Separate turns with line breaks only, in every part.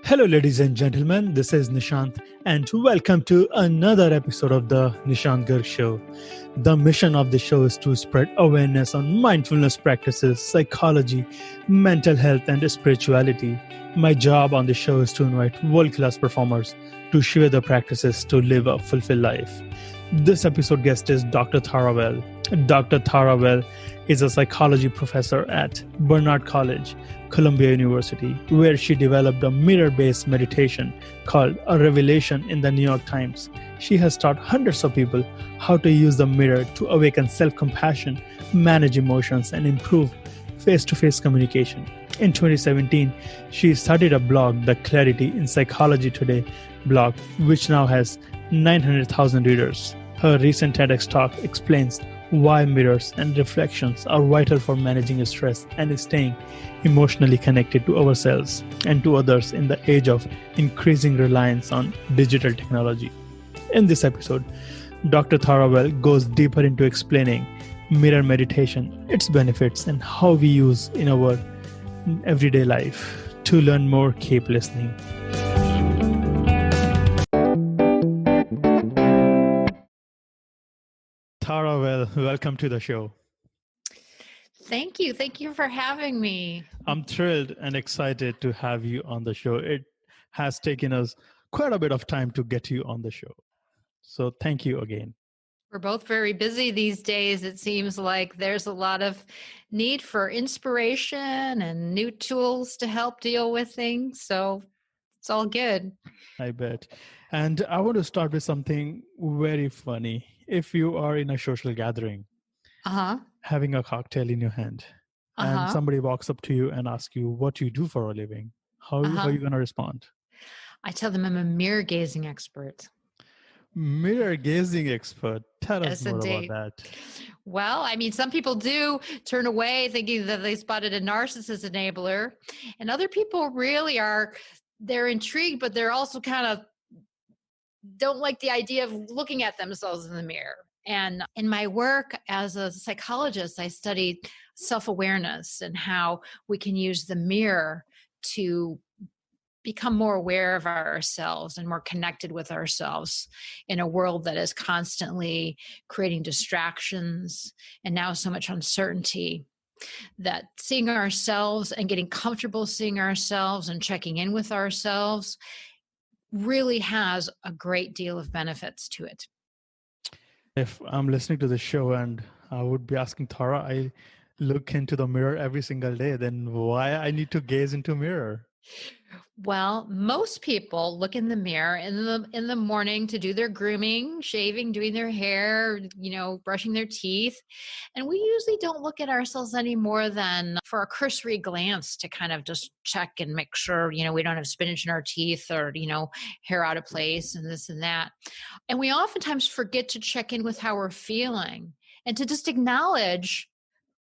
Hello, ladies and gentlemen. This is Nishant, and welcome to another episode of the Nishant Garg Show. The mission of the show is to spread awareness on mindfulness practices, psychology, mental health, and spirituality. My job on the show is to invite world-class performers to share the practices to live a fulfilled life. This episode guest is Dr. Tara Well. Dr. Tara Well is a psychology professor at Barnard College, Columbia University, where she developed a mirror-based meditation called A Revelation in the New York Times. She has taught hundreds of people how to use the mirror to awaken self-compassion, manage emotions, and improve face-to-face communication. In 2017, she started a blog, The Clarity in Psychology Today blog, which now has 900,000 readers. Her recent TEDx Talk explains why mirrors and reflections are vital for managing stress and staying emotionally connected to ourselves and to others in the age of increasing reliance on digital technology. In this episode, Dr. Tara Well goes deeper into explaining mirror meditation, its benefits, and how we use in our everyday life. To learn more, keep listening. Tara Well, welcome to the show.
Thank you. Thank you for having me.
I'm thrilled and excited to have you on the show. It has taken us quite a bit of time to get you on the show. So thank you again.
We're both very busy these days. It seems like there's a lot of need for inspiration and new tools to help deal with things. So it's all good.
I bet. And I want to start with something very funny. If you are in a social gathering, having a cocktail in your hand, and somebody walks up to you and asks you what you do for a living, how are you going to respond?
I tell them I'm a mirror gazing expert.
Mirror gazing expert. Tell us more
indeed.
about that.
Well, I mean, some people do turn away thinking that they spotted a narcissist enabler, and other people really they're intrigued, but they're also kind of don't like the idea of looking at themselves in the mirror. And in my work as a psychologist, I studied self-awareness and how we can use the mirror to become more aware of ourselves and more connected with ourselves in a world that is constantly creating distractions and now so much uncertainty, that seeing ourselves and getting comfortable seeing ourselves and checking in with ourselves really has a great deal of benefits to it.
If I'm listening to the show and I would be asking Tara, I look into the mirror every single day, then why I need to gaze into a mirror?
Well, most people look in the mirror in the morning to do their grooming, shaving, doing their hair, brushing their teeth. And we usually don't look at ourselves any more than for a cursory glance to kind of just check and make sure, we don't have spinach in our teeth or, hair out of place and this and that. And we oftentimes forget to check in with how we're feeling and to just acknowledge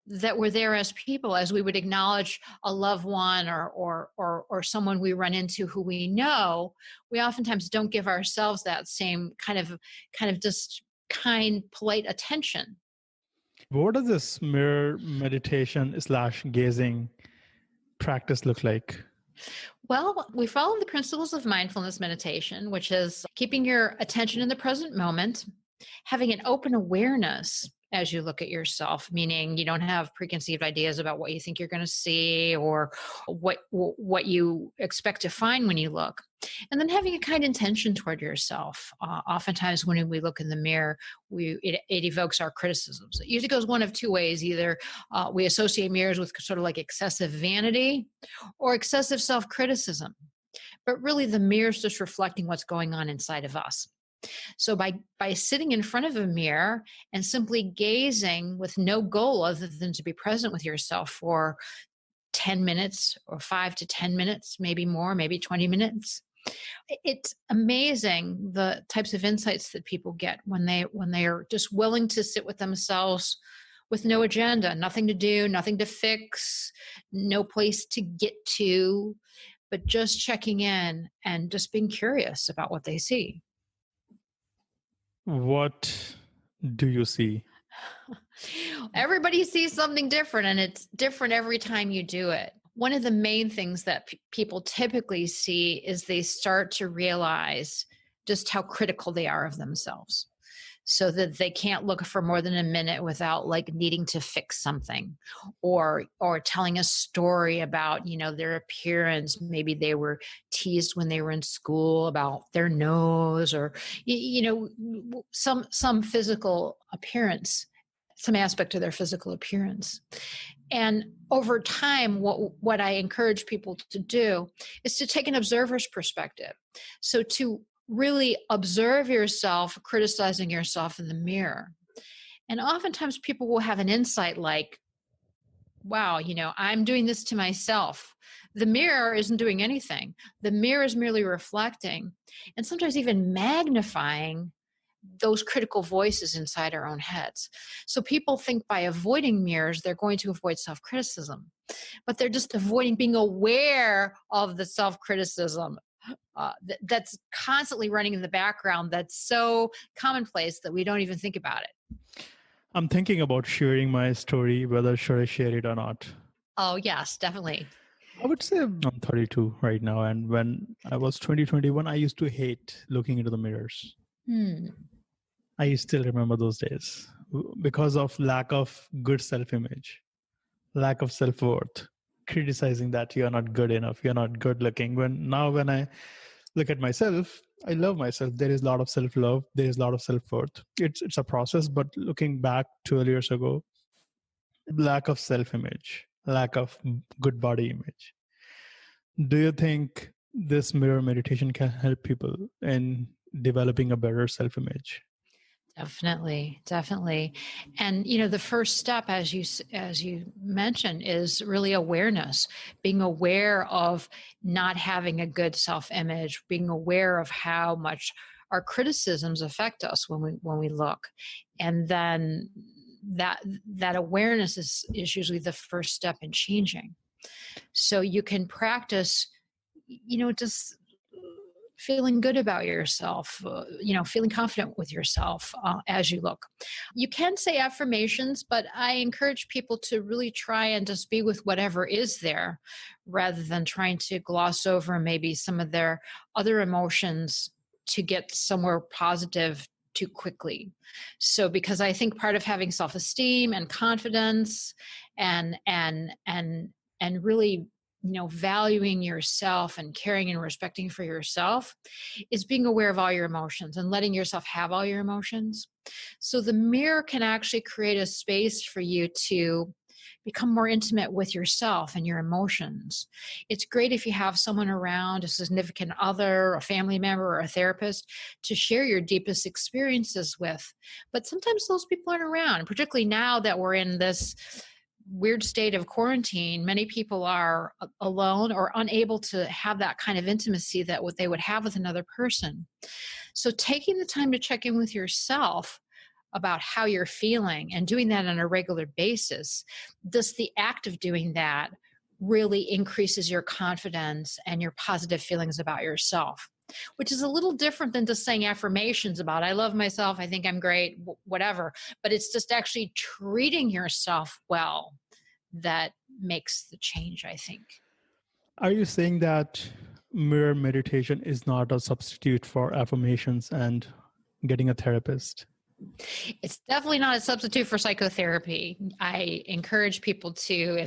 that we're there as people, as we would acknowledge a loved one or someone we run into who we know. We oftentimes don't give ourselves that same kind of just kind, polite attention.
What does this mirror meditation / gazing practice look like?
Well, we follow the principles of mindfulness meditation, which is keeping your attention in the present moment, having an open awareness as you look at yourself, meaning you don't have preconceived ideas about what you think you're going to see or what you expect to find when you look. And then having a kind intention toward yourself. Oftentimes when we look in the mirror, it evokes our criticisms. It usually goes one of two ways. Either we associate mirrors with sort of like excessive vanity or excessive self-criticism. But really the mirror is just reflecting what's going on inside of us. So by sitting in front of a mirror and simply gazing with no goal other than to be present with yourself for 10 minutes or 5 to 10 minutes, maybe more, maybe 20 minutes, it's amazing the types of insights that people get when they are just willing to sit with themselves with no agenda, nothing to do, nothing to fix, no place to get to, but just checking in and just being curious about what they see.
What do you see?
Everybody sees something different, and it's different every time you do it. One of the main things that people typically see is they start to realize just how critical they are of themselves, so that they can't look for more than a minute without like needing to fix something, or telling a story about, their appearance. Maybe they were teased when they were in school about their nose, or some physical appearance, some aspect of their physical appearance. And over time, what I encourage people to do is to take an observer's perspective. So to really observe yourself, criticizing yourself in the mirror. And oftentimes people will have an insight like, wow, I'm doing this to myself. The mirror isn't doing anything. The mirror is merely reflecting and sometimes even magnifying those critical voices inside our own heads. So people think by avoiding mirrors, they're going to avoid self-criticism, but they're just avoiding being aware of the self-criticism that's constantly running in the background, that's so commonplace that we don't even think about it.
I'm thinking about sharing my story, whether should I share it or not.
Oh, yes, definitely.
I would say I'm 32 right now. And when I was 21, I used to hate looking into the mirrors. I still remember those days because of lack of good self-image, lack of self-worth, criticizing that you're not good enough, you're not good looking. When I look at myself, I love myself. There is a lot of self-love. There is a lot of self-worth. It's a process, but looking back 12 years ago, lack of self-image, lack of good body image. Do you think this mirror meditation can help people in developing a better self-image?
Definitely. And, the first step, as you mentioned, is really awareness, being aware of not having a good self-image, being aware of how much our criticisms affect us when we look. And then that awareness is usually the first step in changing. So you can practice, just feeling good about yourself, feeling confident with yourself as you look. You can say affirmations, but I encourage people to really try and just be with whatever is there rather than trying to gloss over maybe some of their other emotions to get somewhere positive too quickly. So because I think part of having self-esteem and confidence and really valuing yourself and caring and respecting for yourself is being aware of all your emotions and letting yourself have all your emotions. So the mirror can actually create a space for you to become more intimate with yourself and your emotions. It's great if you have someone around, a significant other, a family member, or a therapist to share your deepest experiences with. But sometimes those people aren't around, particularly now that we're in this weird state of quarantine. Many people are alone or unable to have that kind of intimacy that what they would have with another person. So taking the time to check in with yourself about how you're feeling and doing that on a regular basis, just the act of doing that really increases your confidence and your positive feelings about yourself, which is a little different than just saying affirmations about, I love myself, I think I'm great, whatever. But it's just actually treating yourself well that makes the change, I think.
Are you saying that mirror meditation is not a substitute for affirmations and getting a therapist?
It's definitely not a substitute for psychotherapy. I encourage people to,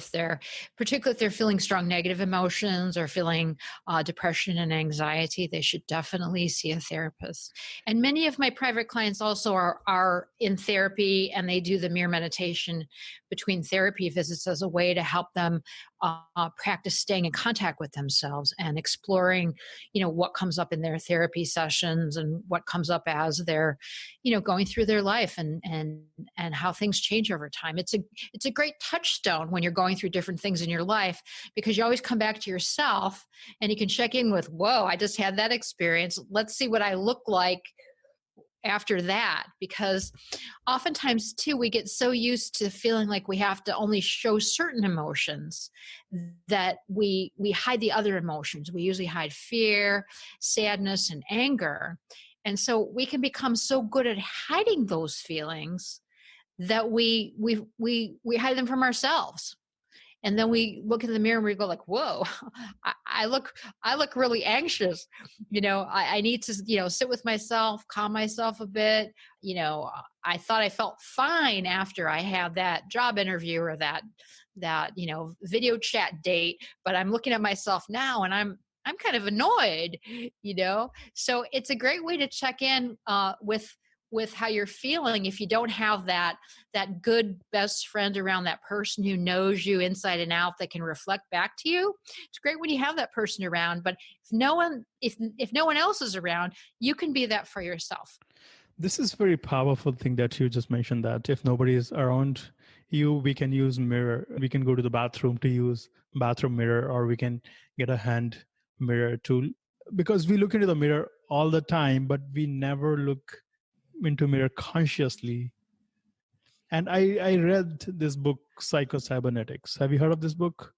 particularly if they're feeling strong negative emotions or feeling depression and anxiety, they should definitely see a therapist. And many of my private clients also are in therapy, and they do the mirror meditation between therapy visits as a way to help them practice staying in contact with themselves and exploring, what comes up in their therapy sessions and what comes up as they're, going through their life and how things change over time. It's a great touchstone when you're going through different things in your life, because you always come back to yourself and you can check in with, whoa, I just had that experience. Let's see what I look like after that. Because oftentimes too, we get so used to feeling like we have to only show certain emotions that we hide the other emotions. We usually hide fear, sadness, and anger. And so we can become so good at hiding those feelings that we hide them from ourselves. And then we look in the mirror and we go like, whoa, I look really anxious. I need to, sit with myself, calm myself a bit. I thought I felt fine after I had that job interview or that video chat date, but I'm looking at myself now and I'm kind of annoyed, So it's a great way to check in with how you're feeling if you don't have that good best friend around, that person who knows you inside and out that can reflect back to you. It's great when you have that person around, but if no one else is around, you can be that for yourself.
This is a very powerful thing that you just mentioned, that if nobody is around you, we can use mirror. We can go to the bathroom to use bathroom mirror, or we can get a hand mirror tool, because we look into the mirror all the time, but we never look into mirror consciously. And I read this book, Psycho-Cybernetics. Have you heard of this book?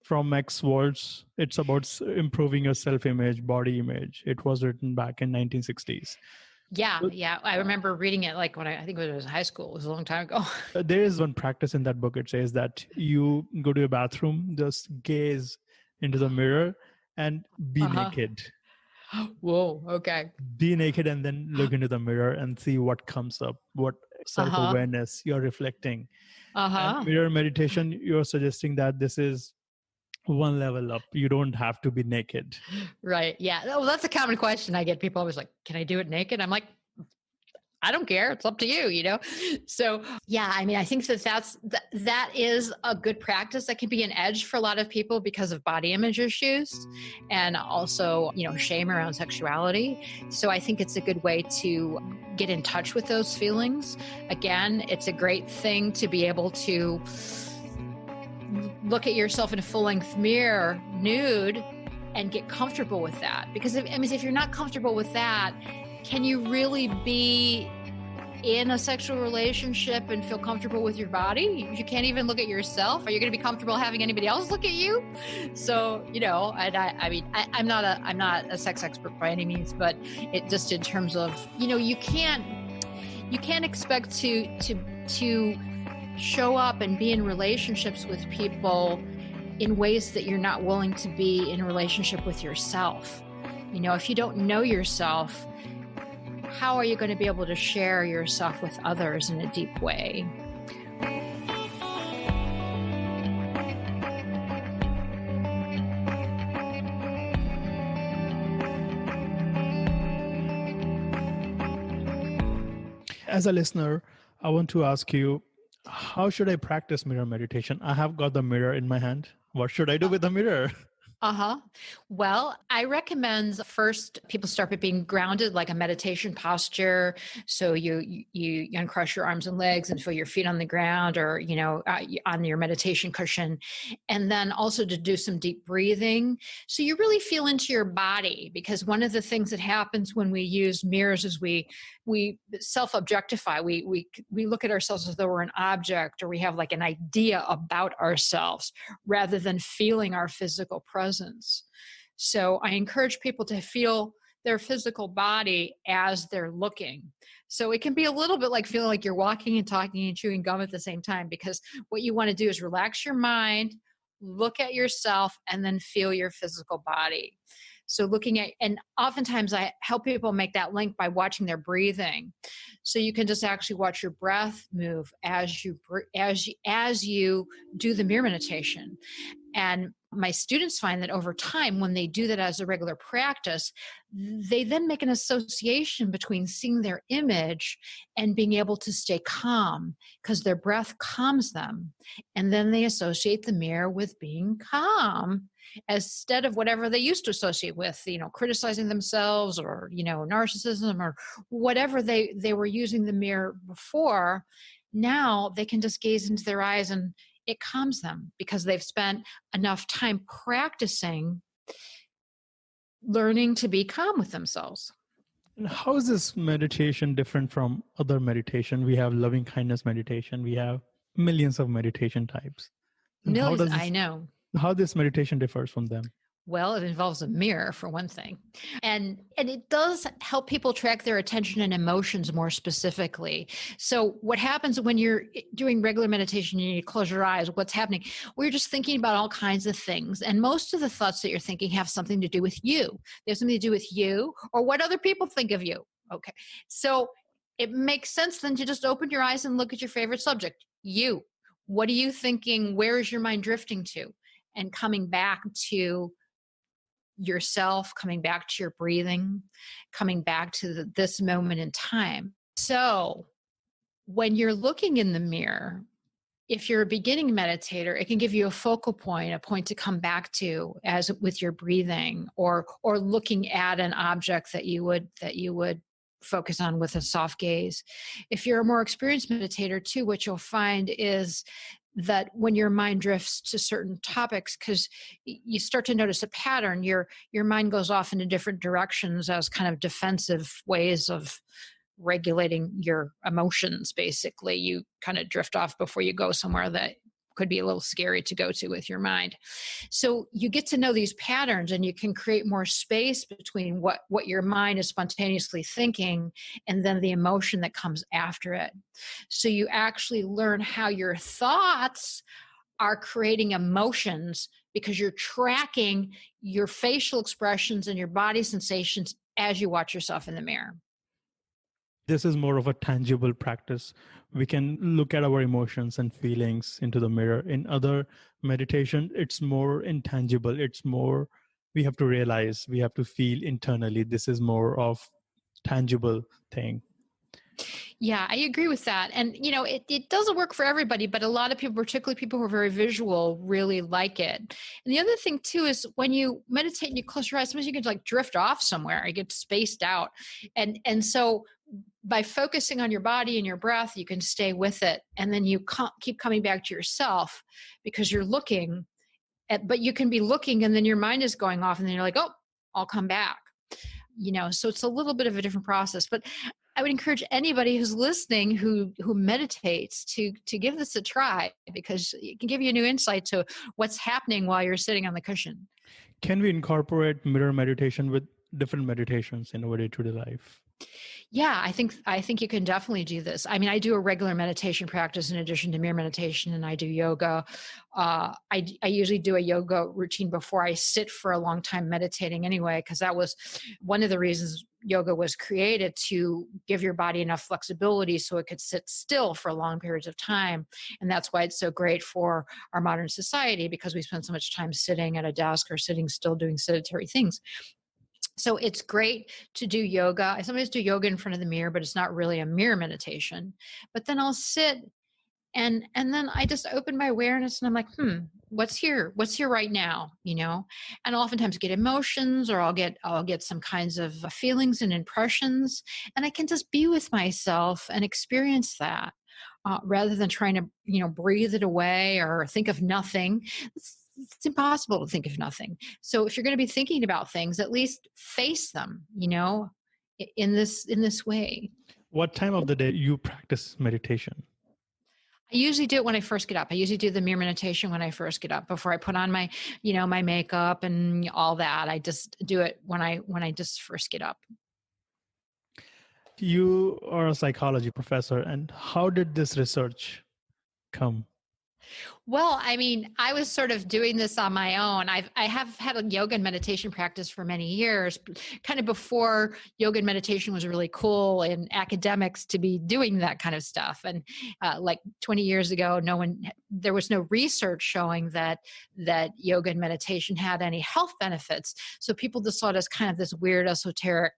From Max Waltz. It's about improving your self-image, body image. It was written back in 1960s.
Yeah. I remember reading it like when I think it was in high school. It was a long time ago.
There is one practice in that book. It says that you go to a bathroom, just gaze into the mirror and be naked.
Whoa, okay.
Be naked and then look into the mirror and see what comes up, what self-awareness you're reflecting. And mirror meditation, you're suggesting that this is one level up. You don't have to be naked.
Right. Yeah. Oh, that's a common question I get. People always like, can I do it naked? I'm like, I don't care. It's up to you, So yeah, I mean, I think that is a good practice that can be an edge for a lot of people because of body image issues and also, shame around sexuality. So I think it's a good way to get in touch with those feelings. Again, it's a great thing to be able to look at yourself in a full-length mirror, nude, and get comfortable with that. Because if you're not comfortable with that, can you really be in a sexual relationship and feel comfortable with your body? You can't even look at yourself. Are you going to be comfortable having anybody else look at you? So, and I'm not a sex expert by any means, but it just in terms of, you can't expect to show up and be in relationships with people in ways that you're not willing to be in a relationship with yourself. If you don't know yourself, how are you going to be able to share yourself with others in a deep way?
As a listener, I want to ask you, how should I practice mirror meditation? I have got the mirror in my hand. What should I do with the mirror?
Well, I recommend first people start by being grounded, like a meditation posture. So you uncross your arms and legs and feel your feet on the ground or, on your meditation cushion. And then also to do some deep breathing. So you really feel into your body, because one of the things that happens when we use mirrors is we self-objectify. We look at ourselves as though we're an object, or we have like an idea about ourselves rather than feeling our physical presence. So I encourage people to feel their physical body as they're looking. So it can be a little bit like feeling like you're walking and talking and chewing gum at the same time, because what you want to do is relax your mind, look at yourself, and then feel your physical body. So and oftentimes I help people make that link by watching their breathing. So you can just actually watch your breath move as you do the mirror meditation. And my students find that over time, when they do that as a regular practice, they then make an association between seeing their image and being able to stay calm, because their breath calms them. And then they associate the mirror with being calm instead of whatever they used to associate with, criticizing themselves or, narcissism or whatever they were using the mirror before. Now they can just gaze into their eyes and it calms them because they've spent enough time practicing learning to be calm with themselves.
And how is this meditation different from other meditation? We have loving kindness meditation. We have millions of meditation types. And
Millions, I know.
How this meditation differs from them?
Well, it involves a mirror for one thing. And it does help people track their attention and emotions more specifically. So what happens when you're doing regular meditation and you close your eyes, what's happening? We're just thinking about all kinds of things. And most of the thoughts that you're thinking have something to do with you. They have something to do with you or what other people think of you. Okay. So it makes sense then to just open your eyes and look at your favorite subject, you. What are you thinking? Where is your mind drifting to? And coming back to yourself, coming back to your breathing, coming back to this moment in time. So when you're looking in the mirror, if you're a beginning meditator, it can give you a focal point, a point to come back to as with your breathing or looking at an object that you would focus on with a soft gaze. If you're a more experienced meditator too, what you'll find is that when your mind drifts to certain topics, because you start to notice a pattern, your mind goes off into different directions as kind of defensive ways of regulating your emotions. Basically, you kind of drift off before you go somewhere that could be a little scary to go to with your mind. So you get to know these patterns and you can create more space between what your mind is spontaneously thinking and then the emotion that comes after it. So you actually learn how your thoughts are creating emotions because you're tracking your facial expressions and your body sensations as you watch yourself in the mirror.
This is more of a tangible practice. We can look at our emotions and feelings into the mirror. In other meditation, it's more intangible. It's more, we have to realize, we have to feel internally. This is more of tangible thing.
Yeah, I agree with that. And, it doesn't work for everybody, but a lot of people, particularly people who are very visual, really like it. And the other thing too is when you meditate and you close your eyes, sometimes you can drift off somewhere, you get spaced out. And so by focusing on your body and your breath, you can stay with it. And then you keep coming back to yourself because you're looking but you can be looking and then your mind is going off and then you're like, oh, I'll come back. So it's a little bit of a different process, but I would encourage anybody who's listening who meditates to give this a try because it can give you a new insight to what's happening while you're sitting on the cushion.
Can we incorporate mirror meditation with different meditations in our day-to-day life?
Yeah, I think you can definitely do this. I mean, I do a regular meditation practice in addition to mirror meditation, and I do yoga. I usually do a yoga routine before I sit for a long time meditating anyway, because that was one of the reasons yoga was created, to give your body enough flexibility so it could sit still for long periods of time. And that's why it's so great for our modern society, because we spend so much time sitting at a desk or sitting still doing sedentary things. So it's great to do yoga. I sometimes do yoga in front of the mirror, but it's not really a mirror meditation. But then I'll sit and then I just open my awareness and I'm like, what's here? What's here right now? And I'll oftentimes get emotions or I'll get some kinds of feelings and impressions, and I can just be with myself and experience that rather than trying to, breathe it away or think of nothing. It's impossible to think of nothing. So if you're going to be thinking about things, at least face them, in this way.
What time of the day you practice meditation?
I usually do it when I first get up. I usually do the mirror meditation when I first get up before I put on my, my makeup and all that. I just do it when I just first get up.
You are a psychology professor, and how did this research come?
Well, I mean, I was sort of doing this on my own. I have had a yoga and meditation practice for many years, kind of before yoga and meditation was really cool in academics to be doing that kind of stuff. And like 20 years ago, there was no research showing that yoga and meditation had any health benefits. So people just saw it as kind of this weird esoteric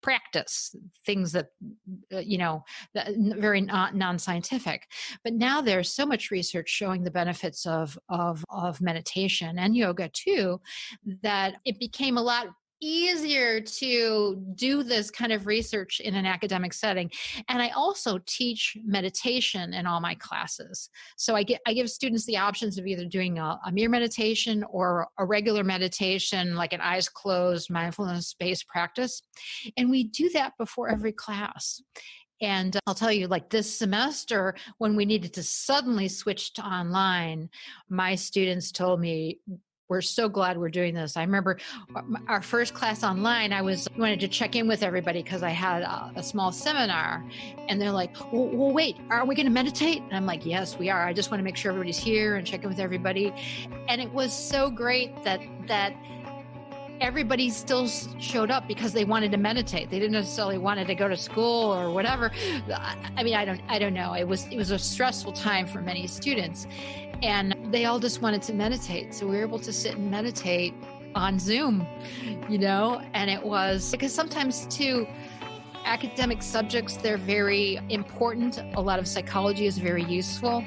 practice, things that, very non-scientific. But now there's so much research showing the benefits of meditation and yoga too, that it became a lot easier to do this kind of research in an academic setting. And I also teach meditation in all my classes. So I give students the options of either doing a mirror meditation or a regular meditation, like an eyes closed, mindfulness-based practice. And we do that before every class. And I'll tell you, like this semester, when we needed to suddenly switch to online, my students told me, we're so glad we're doing this. I remember our first class online, wanted to check in with everybody because I had a small seminar, and they're like, well, wait, are we going to meditate? And I'm like, yes, we are. I just want to make sure everybody's here and check in with everybody. And it was so great that everybody still showed up because they wanted to meditate. They didn't necessarily wanted to go to school or whatever. I mean, I don't know. It was a stressful time for many students, and they all just wanted to meditate. So we were able to sit and meditate on Zoom, and it was because sometimes too, academic subjects, they're very important. A lot of psychology is very useful,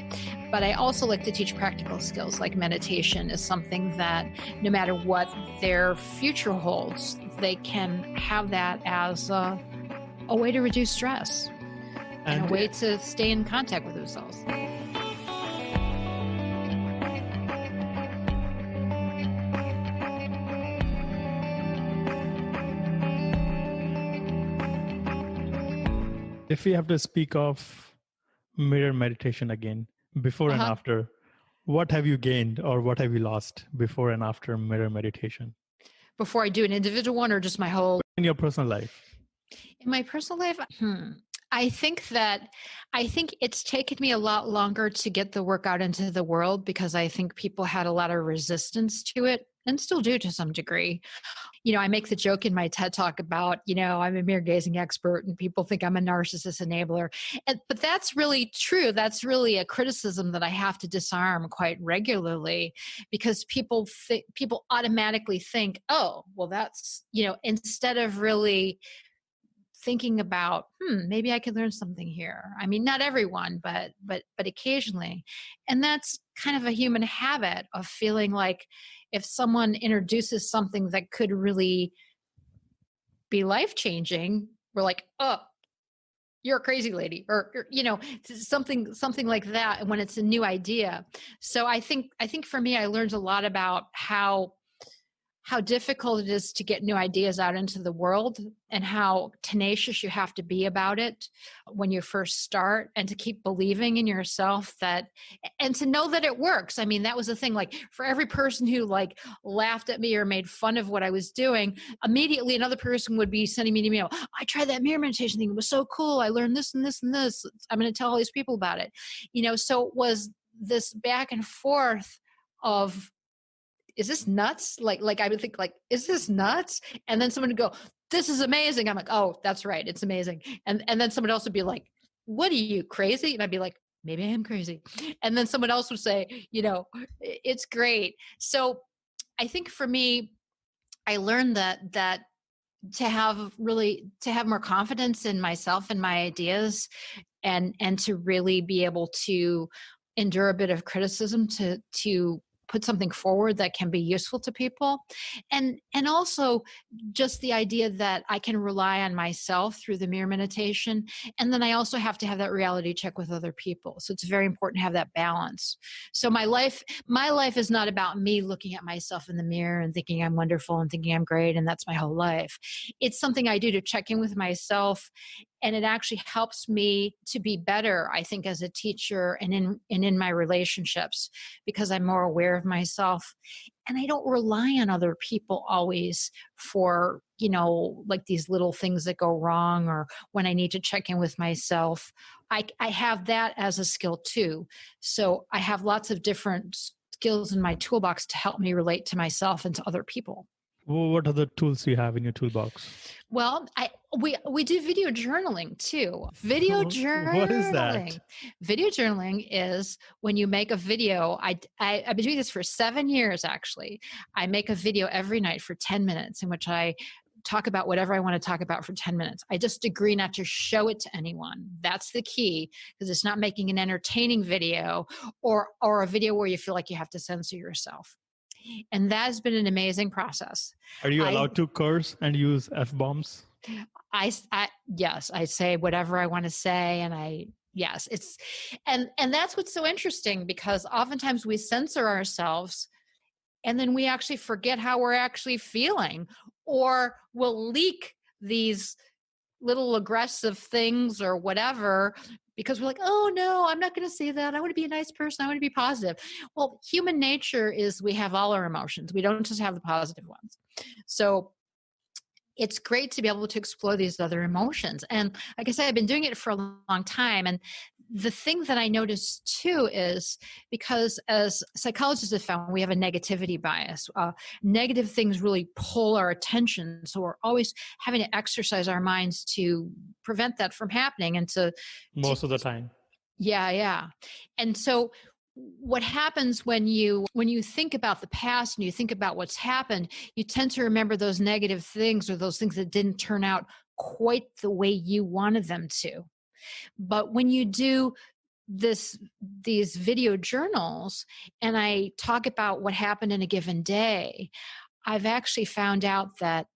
but I also like to teach practical skills, like meditation is something that no matter what their future holds, they can have that as a way to reduce stress and a way to stay in contact with themselves.
If we have to speak of mirror meditation again, before and after, what have you gained or what have you lost before and after mirror meditation?
Before I do an individual one, or just my whole?
In your personal life.
In my personal life, I think it's taken me a lot longer to get the work out into the world because I think people had a lot of resistance to it and still do to some degree. I make the joke in my TED Talk about, I'm a mirror gazing expert and people think I'm a narcissist enabler. But that's really true. That's really a criticism that I have to disarm quite regularly because people automatically think, oh, well, that's, instead of really thinking about, maybe I could learn something here. I mean, not everyone, but occasionally. And that's kind of a human habit of feeling like if someone introduces something that could really be life-changing, we're like, oh, you're a crazy lady, or something like that. And when it's a new idea. So I think for me, I learned a lot about how difficult it is to get new ideas out into the world and how tenacious you have to be about it when you first start, and to keep believing in yourself and to know that it works. I mean, that was the thing, like for every person who laughed at me or made fun of what I was doing, immediately another person would be sending me an email. I tried that mirror meditation thing. It was so cool. I learned this and this and this. I'm going to tell all these people about it. So it was this back and forth of, is this nuts? Like I would think is this nuts? And then someone would go, this is amazing. I'm like, oh, that's right. It's amazing. And then someone else would be like, what are you, crazy? And I'd be like, maybe I am crazy. And then someone else would say, it's great. So I think for me, I learned that to have more confidence in myself and my ideas and to really be able to endure a bit of criticism to put something forward that can be useful to people. And also just the idea that I can rely on myself through the mirror meditation. And then I also have to have that reality check with other people. So it's very important to have that balance. So my life is not about me looking at myself in the mirror and thinking I'm wonderful and thinking I'm great, and that's my whole life. It's something I do to check in with myself. And it actually helps me to be better, I think, as a teacher and in my relationships, because I'm more aware of myself. And I don't rely on other people always for, like these little things that go wrong or when I need to check in with myself. I have that as a skill too. So I have lots of different skills in my toolbox to help me relate to myself and to other people.
What other tools do you have in your toolbox?
Well, we do video journaling too. Video journaling.
What is that?
Video journaling is when you make a video. I've been doing this for 7 years, actually. I make a video every night for 10 minutes in which I talk about whatever I want to talk about for 10 minutes. I just agree not to show it to anyone. That's the key, because it's not making an entertaining video or a video where you feel like you have to censor yourself. And that has been an amazing process.
Are you allowed to curse and use F-bombs?
Yes, I say whatever I want to say. And and that's what's so interesting, because oftentimes we censor ourselves and then we actually forget how we're actually feeling, or we'll leak these little aggressive things or whatever, because we're like, oh no, I'm not going to say that. I want to be a nice person. I want to be positive. Well, human nature is we have all our emotions. We don't just have the positive ones. So it's great to be able to explore these other emotions. And like I said, I've been doing it for a long time. And the thing that I noticed too is because as psychologists have found, we have a negativity bias. Negative things really pull our attention. So we're always having to exercise our minds to prevent that from happening. And
most of the time.
Yeah. And so what happens when you think about the past and you think about what's happened, you tend to remember those negative things or those things that didn't turn out quite the way you wanted them to. But when you do these video journals and I talk about what happened in a given day, I've actually found out that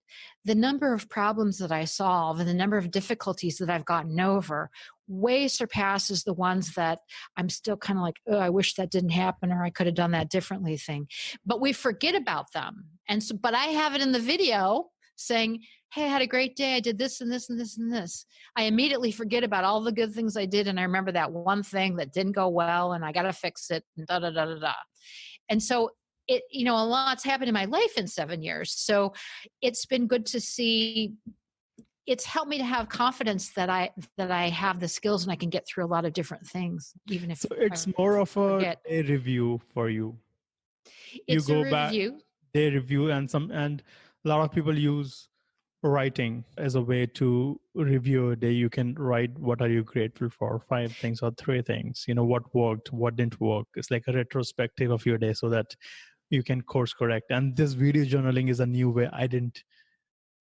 the number of problems that I solve and the number of difficulties that I've gotten over way surpasses the ones that I'm still kind of like, oh, I wish that didn't happen or I could have done that differently thing. But we forget about them. And so, but I have it in the video saying, hey, I had a great day. I did this and this and this and this. I immediately forget about all the good things I did. And I remember that one thing that didn't go well and I got to fix it and da, da, da, da, da. And so a lot's happened in my life in 7 years. So it's been good to see. It's helped me to have confidence that I have the skills and I can get through a lot of different things, even if.
So it's more of a review for you.
It's
you go
a review.
Back, day review, and a lot of people use writing as a way to review a day. You can write what are you grateful for, 5 things or 3 things. What worked, what didn't work. It's like a retrospective of your day so that you can course correct. And this video journaling is a new way. I didn't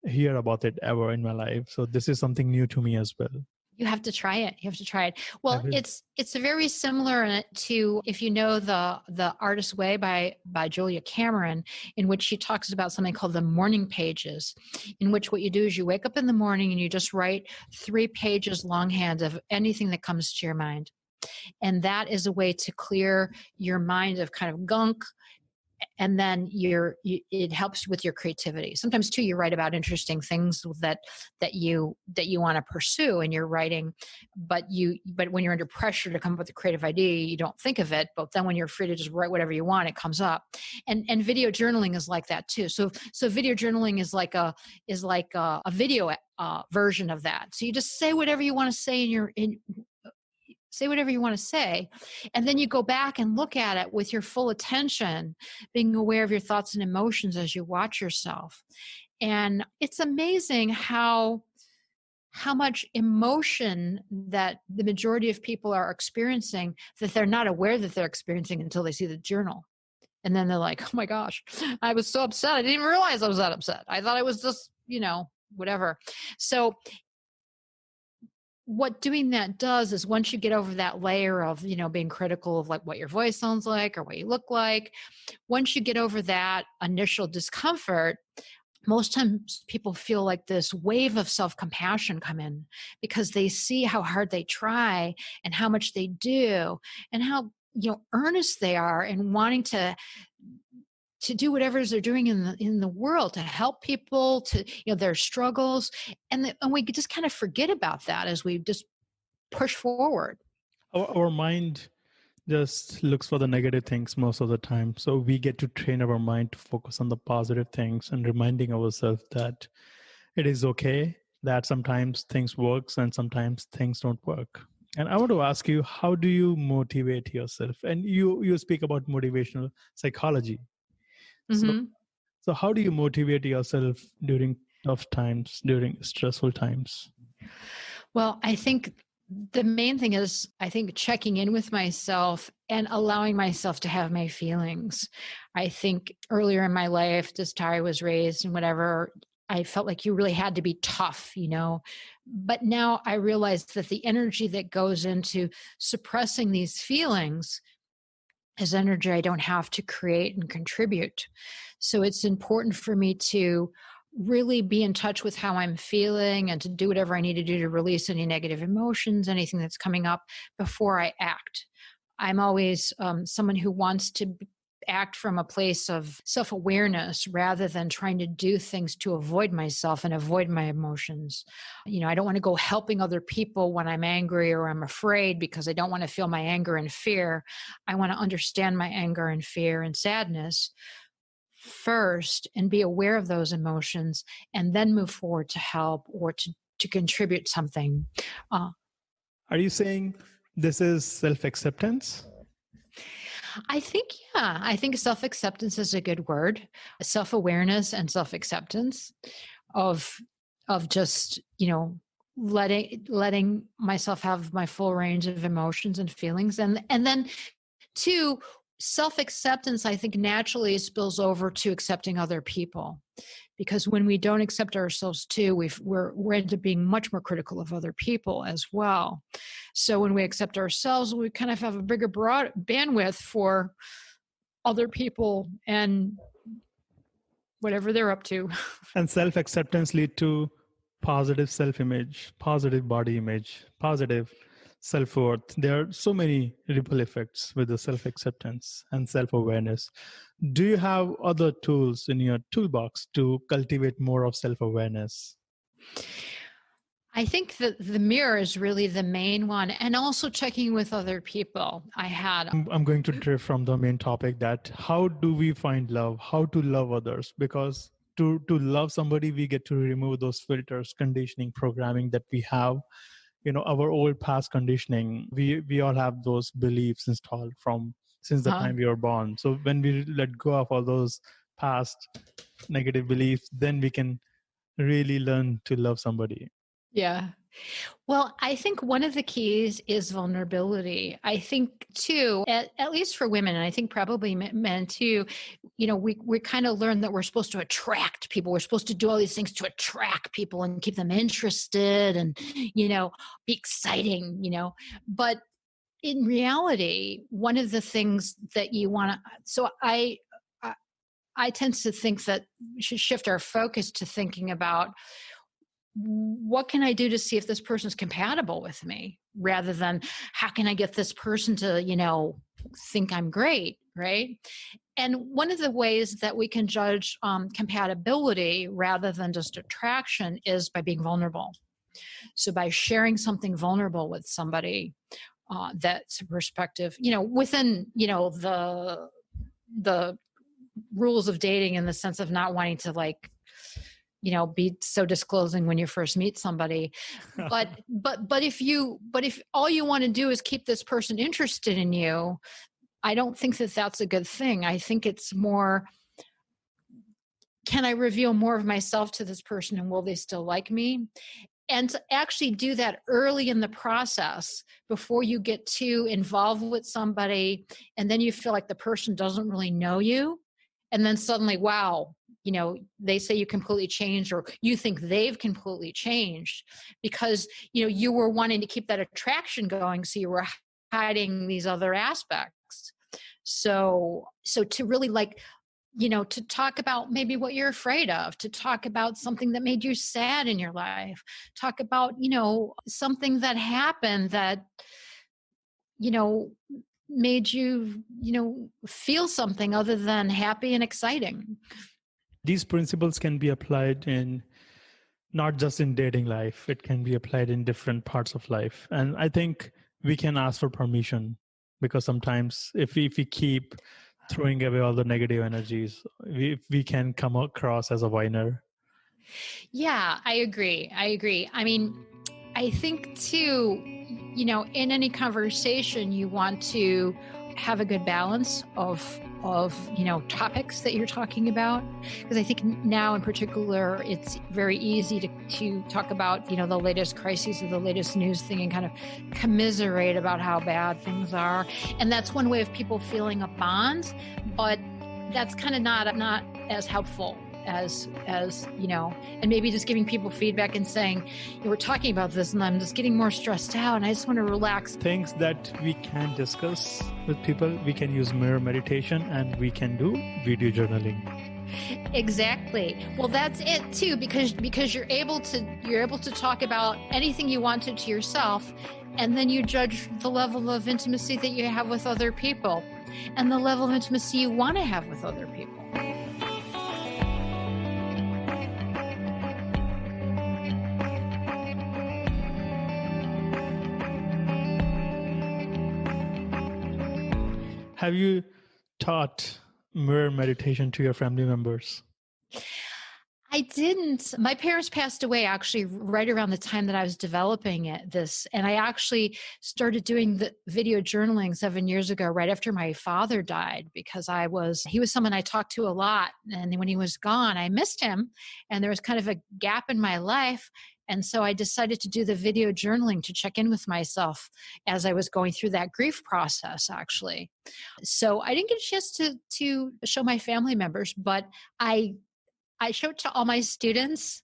hear about it ever in my life. So this is something new to me as well.
You have to try it. Well, it's very similar to, if you know the Artist's Way by Julia Cameron, in which she talks about something called the morning pages, in which what you do is you wake up in the morning and you just write 3 pages longhand of anything that comes to your mind. And that is a way to clear your mind of kind of gunk. And then it helps with your creativity. Sometimes too, you write about interesting things that you want to pursue in your writing, but when you're under pressure to come up with a creative idea, you don't think of it. But then when you're free to just write whatever you want, it comes up. And video journaling is like that too. So video journaling is like a video version of that. So you just say whatever you want to say say whatever you want to say. And then you go back and look at it with your full attention, being aware of your thoughts and emotions as you watch yourself. And it's amazing how much emotion that the majority of people are experiencing that they're not aware that they're experiencing until they see the journal. And then they're like, oh my gosh, I was so upset. I didn't even realize I was that upset. I thought I was just, whatever. So what doing that does is once you get over that layer of, being critical of like what your voice sounds like or what you look like, once you get over that initial discomfort, most times people feel like this wave of self-compassion come in because they see how hard they try and how much they do and how, earnest they are in wanting to do whatever they're doing in the world to help people, to their struggles, and we just kind of forget about that as we just push forward.
Our mind just looks for the negative things most of the time, so we get to train our mind to focus on the positive things and reminding ourselves that it is okay that sometimes things works and sometimes things don't work. And I want to ask you, how do you motivate yourself? And you speak about motivational psychology.
Mm-hmm.
So how do you motivate yourself during tough times, during stressful times?
Well, I think the main thing is, checking in with myself and allowing myself to have my feelings. I think earlier in my life, just how I was raised and whatever, I felt like you really had to be tough, But now I realize that the energy that goes into suppressing these feelings is energy I don't have to create and contribute. So it's important for me to really be in touch with how I'm feeling and to do whatever I need to do to release any negative emotions, anything that's coming up before I act. I'm always someone who wants to act from a place of self-awareness rather than trying to do things to avoid myself and avoid my emotions. I don't want to go helping other people when I'm angry or I'm afraid because I don't want to feel my anger and fear. I want to understand my anger and fear and sadness first and be aware of those emotions and then move forward to help or to contribute something.
Are you saying this is self-acceptance?
I think self-acceptance is a good word. Self-awareness and self-acceptance of just, letting myself have my full range of emotions and feelings. And then two, self-acceptance, I think naturally spills over to accepting other people. Because when we don't accept ourselves too, we're end up being much more critical of other people as well. So when we accept ourselves, we kind of have a bigger broad bandwidth for other people and whatever they're up to.
And self-acceptance lead to positive self-image, positive body image, positive self-worth. There are so many ripple effects with the self-acceptance and self-awareness. Do you have other tools in your toolbox to cultivate more of self-awareness?
I think that the mirror is really the main one, and also checking with other people.
I'm going to drift from the main topic, that how do we find love, how to love others? Because to love somebody, we get to remove those filters, conditioning, programming that we have. Our old past conditioning, we all have those beliefs installed since the time we were born. So when we let go of all those past negative beliefs, then we can really learn to love somebody.
Yeah. Well, I think one of the keys is vulnerability. I think too, at least for women, and I think probably men too, we kind of learn that we're supposed to attract people. We're supposed to do all these things to attract people and keep them interested and, be exciting, But in reality, one of the things that you want to, so I tend to think that we should shift our focus to thinking about, what can I do to see if this person is compatible with me, rather than how can I get this person to, think I'm great, right? And one of the ways that we can judge compatibility rather than just attraction is by being vulnerable. So by sharing something vulnerable with somebody that's a perspective, within, the rules of dating, in the sense of not wanting to be so disclosing when you first meet somebody. But if all you want to do is keep this person interested in you, I don't think that that's a good thing. I think it's more, can I reveal more of myself to this person, and will they still like me? And to actually do that early in the process before you get too involved with somebody, and then you feel like the person doesn't really know you. And then suddenly, wow, they say you completely changed, or you think they've completely changed because, you were wanting to keep that attraction going. So you were hiding these other aspects. So to really to talk about maybe what you're afraid of, to talk about something that made you sad in your life, talk about, something that happened that, made you, feel something other than happy and exciting.
These principles can be applied in not just in dating life, it can be applied in different parts of life. And I think we can ask for permission, because sometimes if we keep throwing away all the negative energies, we can come across as a whiner.
Yeah, I agree. I mean, I think too, in any conversation, you want to have a good balance of topics that you're talking about, because I think now in particular it's very easy to talk about the latest crises or the latest news thing and kind of commiserate about how bad things are, and that's one way of people feeling a bond, but that's kind of not as helpful as and maybe just giving people feedback and saying, we're talking about this and I'm just getting more stressed out and I just want to relax.
Things that we can discuss with people, we can use mirror meditation and we can do video journaling.
Exactly. Well, that's it too, because you're able to talk about anything you wanted to yourself, and then you judge the level of intimacy that you have with other people. and the level of intimacy you want to have with other people.
Have you taught mirror meditation to your family members?
I didn't. My parents passed away actually right around the time that I was developing this. And I actually started doing the video journaling 7 years ago, right after my father died, because he was someone I talked to a lot. And when he was gone, I missed him. And there was kind of a gap in my life. And so I decided to do the video journaling to check in with myself as I was going through that grief process, actually. So I didn't get a chance to show my family members, but I show it to all my students,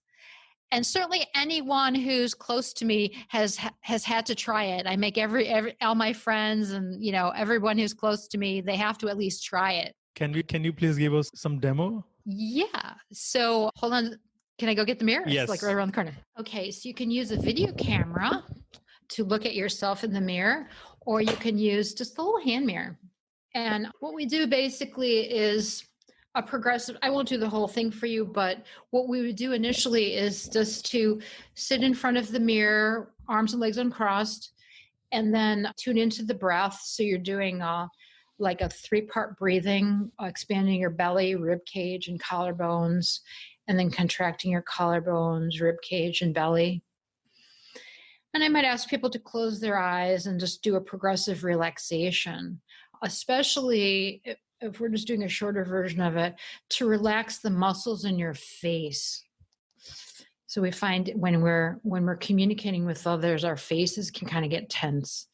and certainly anyone who's close to me has had to try it. I make all my friends and everyone who's close to me, they have to at least try it.
Can you please give us some demo?
Yeah. So hold on. Can I go get the mirror?
Yes.
It's like right around the corner. Okay. So you can use a video camera to look at yourself in the mirror, or you can use just a little hand mirror. And what we do basically is a progressive, I won't do the whole thing for you, but what we would do initially is just to sit in front of the mirror, arms and legs uncrossed, and then tune into the breath. So you're doing like a 3-part breathing, expanding your belly, rib cage, and collarbones, and then contracting your collarbones, rib cage, and belly. And I might ask people to close their eyes and just do a progressive relaxation, especially if we're just doing a shorter version of it, to relax the muscles in your face. So we find when we're communicating with others, our faces can kind of get tense.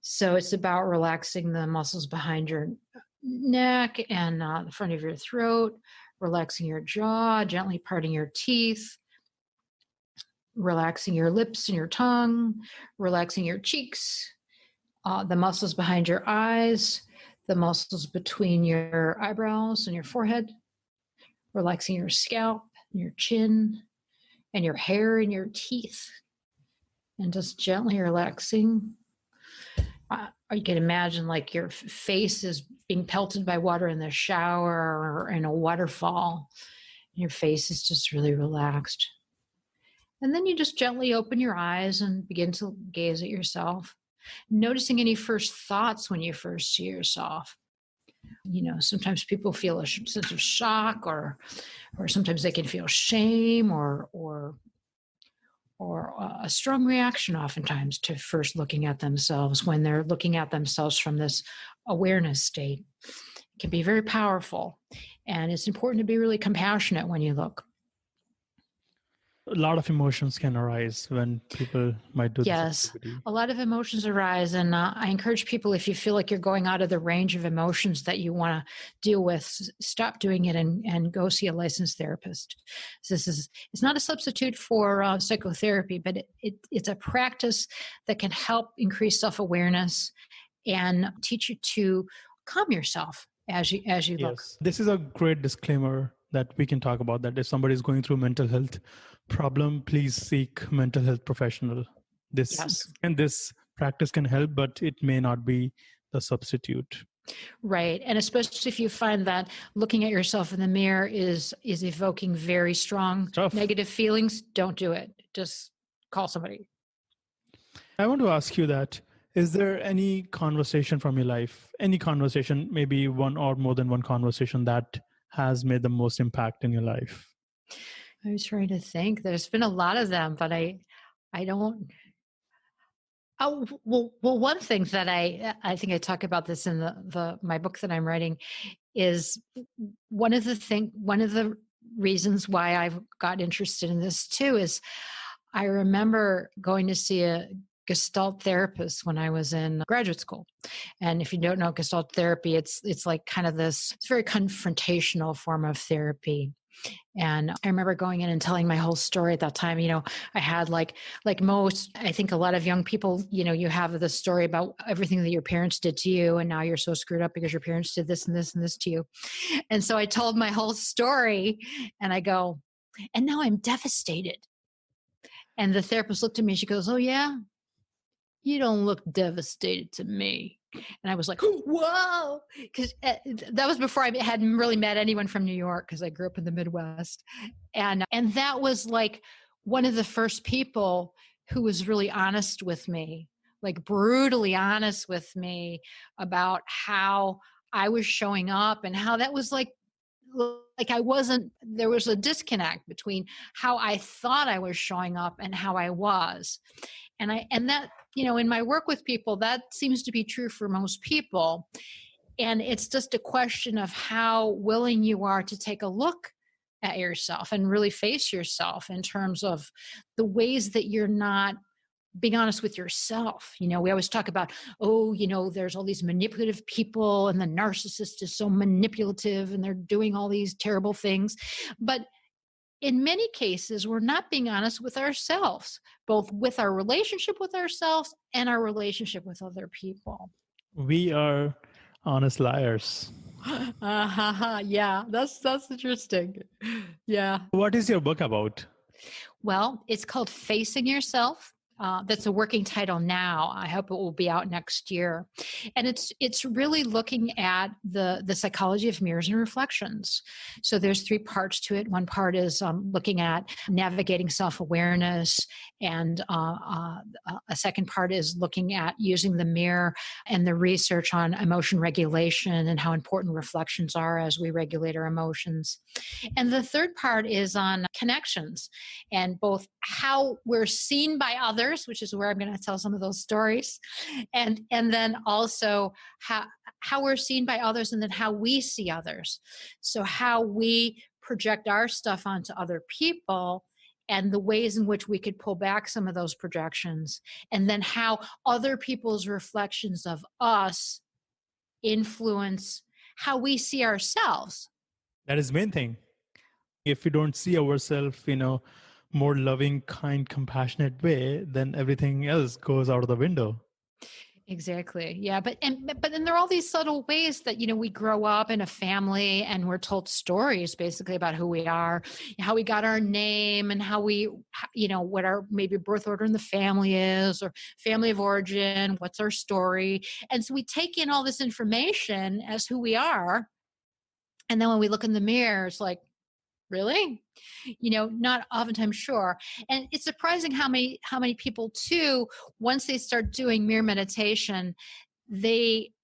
So it's about relaxing the muscles behind your neck and the front of your throat, relaxing your jaw, gently parting your teeth, relaxing your lips and your tongue, relaxing your cheeks, the muscles behind your eyes, the muscles between your eyebrows and your forehead, relaxing your scalp and your chin and your hair and your teeth, and just gently relaxing. Or you can imagine like your face is being pelted by water in the shower or in a waterfall. And your face is just really relaxed. And then you just gently open your eyes and begin to gaze at yourself, noticing any first thoughts when you first see yourself. Sometimes people feel a sense of shock, or sometimes they can feel shame or a strong reaction oftentimes to first looking at themselves when they're looking at themselves from this awareness state. It can be very powerful, and it's important to be really compassionate when you look.
A lot of emotions can arise when people might do this activity.
A lot of emotions arise, and I encourage people, if you feel like you're going out of the range of emotions that you want to deal with, stop doing it and go see a licensed therapist. So it's not a substitute for psychotherapy, but it's a practice that can help increase self-awareness and teach you to calm yourself as you look.
This is a great disclaimer that we can talk about, that if somebody is going through mental health problem, please seek mental health professional. This practice can help, but it may not be the substitute.
Right. And especially if you find that looking at yourself in the mirror is evoking very strong negative feelings, don't do it. Just call somebody.
I want to ask you that, is there any conversation from your life, any conversation, maybe one or more than one conversation, that has made the most impact in your life?
I was trying to think. There's been a lot of them, but I don't. Oh, well, one thing that I think I talk about this in my book that I'm writing is one of the reasons why I've got interested in this too is I remember going to see a Gestalt therapist when I was in graduate school. And if you don't know Gestalt therapy, it's like kind of this, it's very confrontational form of therapy. And I remember going in and telling my whole story at that time. I had like most, I think a lot of young people, you have the story about everything that your parents did to you, and now you're so screwed up because your parents did this and this and this to you. And so I told my whole story, and I go, and now I'm devastated. And the therapist looked at me and she goes, "Oh yeah? You don't look devastated to me." And I was like, whoa, because that was before I hadn't really met anyone from New York, because I grew up in the Midwest. And that was like one of the first people who was really honest with me, like brutally honest with me about how I was showing up and how that was like I wasn't, there was a disconnect between how I thought I was showing up and how I was. And that, in my work with people, that seems to be true for most people. And it's just a question of how willing you are to take a look at yourself and really face yourself in terms of the ways that you're not being honest with yourself. We always talk about, there's all these manipulative people and the narcissist is so manipulative and they're doing all these terrible things. But in many cases, we're not being honest with ourselves, both with our relationship with ourselves and our relationship with other people.
We are honest liars.
Yeah, that's interesting. Yeah.
What is your book about?
Well, it's called Facing Yourself. That's a working title now. I hope it will be out next year. And it's really looking at the psychology of mirrors and reflections. So there's 3 parts to it. One part is looking at navigating self-awareness. And a second part is looking at using the mirror and the research on emotion regulation and how important reflections are as we regulate our emotions. And the third part is on connections and both how we're seen by others, which is where I'm going to tell some of those stories, and then also how we're seen by others, and then how we see others. So how we project our stuff onto other people, and the ways in which we could pull back some of those projections, and then how other people's reflections of us influence how we see ourselves.
That is the main thing. If we don't see ourselves, more loving, kind, compassionate way, then everything else goes out of the window.
Exactly. Yeah. But then there are all these subtle ways that, we grow up in a family and we're told stories basically about who we are, how we got our name, and how we, what our maybe birth order in the family is, or family of origin, what's our story. And so we take in all this information as who we are. And then when we look in the mirror, it's like, really? Not oftentimes sure. And it's surprising how many people too, once they start doing mirror meditation, they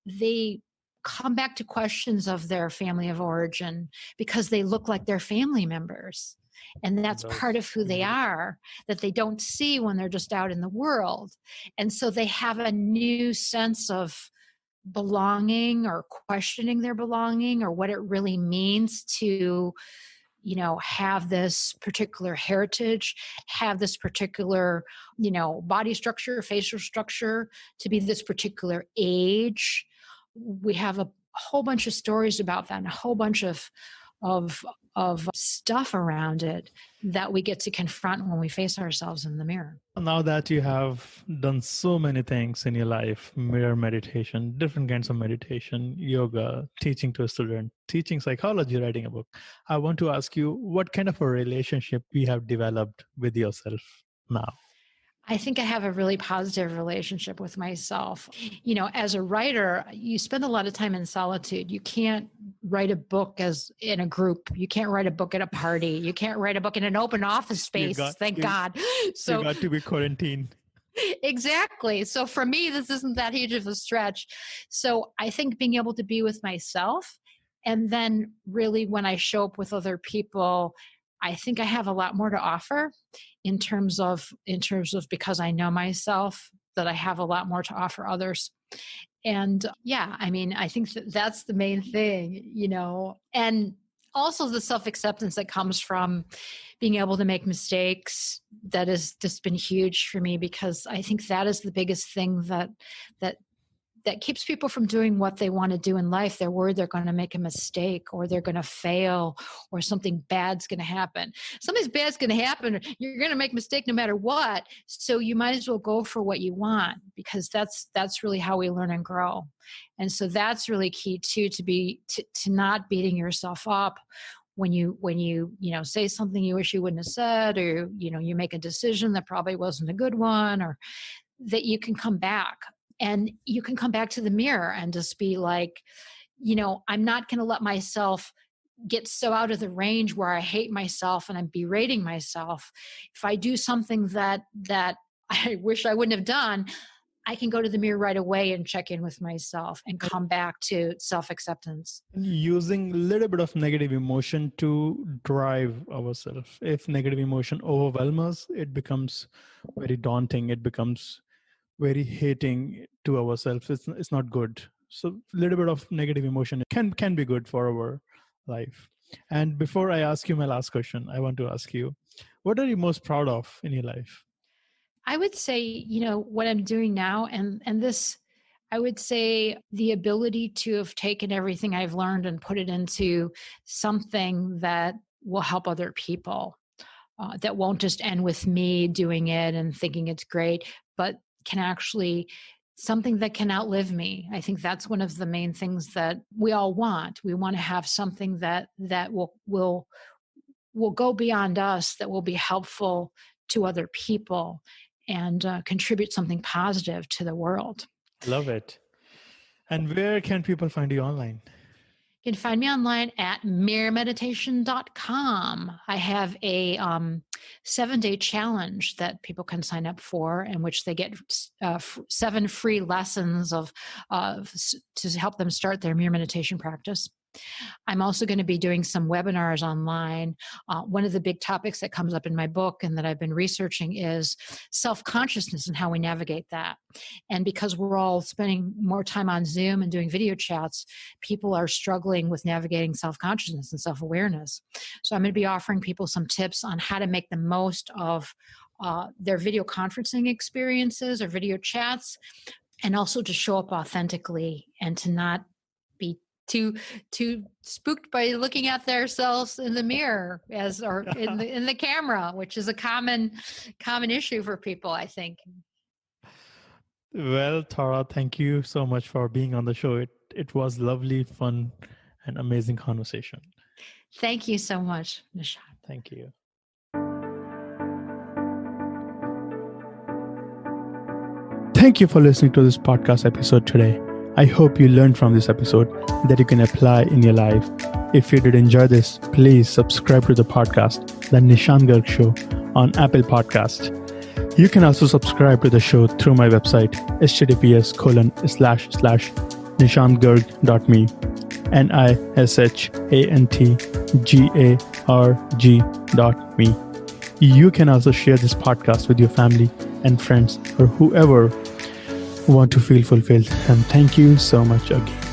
come back to questions of their family of origin because they look like their family members. And that's part of who they are that they don't see when they're just out in the world. And so they have a new sense of belonging or questioning their belonging or what it really means to have this particular heritage, have this particular, body structure, facial structure, to be this particular age. We have a whole bunch of stories about that and a whole bunch of stuff around it that we get to confront when we face ourselves in the mirror.
Now that you have done so many things in your life, mirror meditation, different kinds of meditation, yoga, teaching to a student, teaching psychology, writing a book, I want to ask you what kind of a relationship you have developed with yourself now?
I think I have a really positive relationship with myself. As a writer, you spend a lot of time in solitude. You can't write a book as in a group. You can't write a book at a party. You can't write a book in an open office space. Thank God. So
you got to be quarantined.
Exactly. So for me, this isn't that huge of a stretch. So I think being able to be with myself, and then really when I show up with other people, I think I have a lot more to offer in terms of because I know myself, that I have a lot more to offer others. And I think that's the main thing, and also the self-acceptance that comes from being able to make mistakes. That has just been huge for me, because I think that is the biggest thing that keeps people from doing what they want to do in life. They're worried they're going to make a mistake, or they're going to fail, or something bad's going to happen. Something bad's going to happen. You're going to make a mistake no matter what. So you might as well go for what you want, because that's really how we learn and grow. And so that's really key too, to not beating yourself up when you say something you wish you wouldn't have said, or you make a decision that probably wasn't a good one, or that you can come back And you can come back to the mirror and just be like, I'm not going to let myself get so out of the range where I hate myself and I'm berating myself. If I do something that I wish I wouldn't have done, I can go to the mirror right away and check in with myself and come back to self-acceptance.
Using a little bit of negative emotion to drive ourselves. If negative emotion overwhelms us, it becomes very daunting. It becomes very hating to ourselves. It's not good. So a little bit of negative emotion can be good for our life. And before I ask you my last question, I want to ask you, what are you most proud of in your life?
I would say, what I'm doing now, and this, I would say the ability to have taken everything I've learned and put it into something that will help other people, that won't just end with me doing it and thinking it's great, but can actually something that can outlive me. I think that's one of the main things that we all want. We want to have something that will go beyond us, that will be helpful to other people and contribute something positive to the world.
Love it. And where can people find you online?
You can find me online at mirrormeditation.com. I have a 7-day challenge that people can sign up for, in which they get 7 free lessons to help them start their mirror meditation practice. I'm also going to be doing some webinars online. One of the big topics that comes up in my book and that I've been researching is self-consciousness and how we navigate that. And because we're all spending more time on Zoom and doing video chats, people are struggling with navigating self-consciousness and self-awareness. So I'm going to be offering people some tips on how to make the most of their video conferencing experiences or video chats, and also to show up authentically and to not be too spooked by looking at themselves in the mirror or in the camera, which is a common issue for people, I think.
Well, Tara, thank you so much for being on the show. It was lovely, fun, and amazing conversation.
Thank you so much, Nishant.
Thank you. Thank you for listening to this podcast episode today. I hope you learned from this episode that you can apply in your life. If you did enjoy this, please subscribe to the podcast, The Nishant Garg Show, on Apple Podcast. You can also subscribe to the show through my website, https://nishantgarg.me, NISHANTGARG.me. You can also share this podcast with your family and friends or whoever want to feel fulfilled. And thank you so much again.